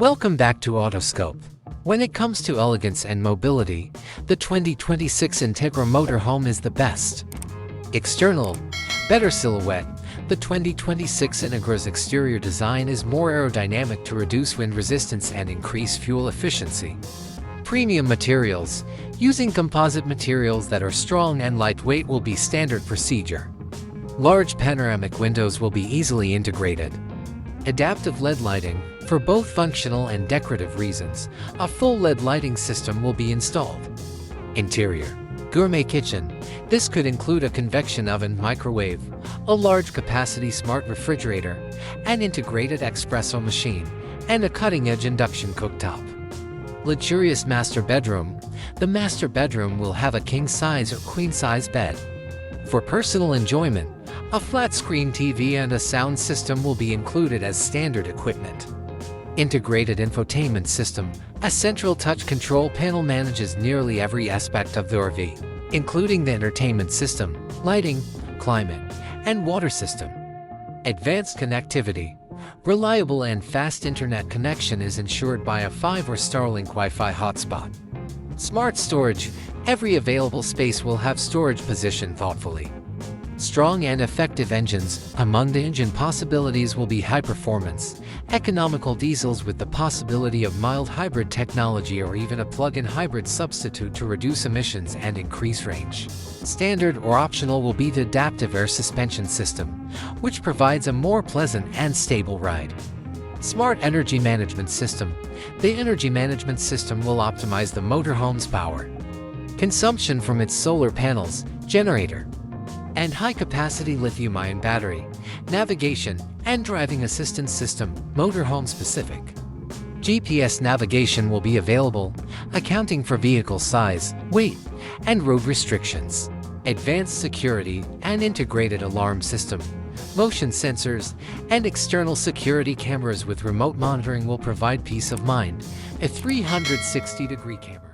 Welcome back to Autoscope. When it comes to elegance and mobility, the 2026 Integra Motorhome is the best. External, better silhouette. The 2026 Integra's exterior design is more aerodynamic to reduce wind resistance and increase fuel efficiency. Premium materials, using composite materials that are strong and lightweight will be standard procedure. Large panoramic windows will be easily integrated. Adaptive LED lighting, for both functional and decorative reasons, a full LED lighting system will be installed. Interior, gourmet kitchen. This could include a convection oven microwave, a large capacity smart refrigerator, an integrated espresso machine, and a cutting-edge induction cooktop. Luxurious master bedroom. The master bedroom will have a king-size or queen-size bed. For personal enjoyment, a flat-screen TV and a sound system will be included as standard equipment. Integrated infotainment system. A central touch control panel manages nearly every aspect of the RV, including the entertainment system, lighting, climate, and water system. Advanced connectivity. Reliable and fast internet connection is ensured by a 5 or Starlink Wi-Fi hotspot. Smart storage. Every available space will have storage positioned thoughtfully. Strong and effective engines. Among the engine possibilities will be high-performance, economical diesels with the possibility of mild hybrid technology or even a plug-in hybrid substitute to reduce emissions and increase range. Standard or optional will be the adaptive air suspension system, which provides a more pleasant and stable ride. Smart energy management system. The energy management system will optimize the motorhome's power consumption from its solar panels, generator, and high-capacity lithium-ion battery, navigation, and driving assistance system, motorhome-specific. GPS navigation will be available, accounting for vehicle size, weight, and road restrictions. Advanced security and integrated alarm system, motion sensors, and external security cameras with remote monitoring will provide peace of mind. A 360-degree camera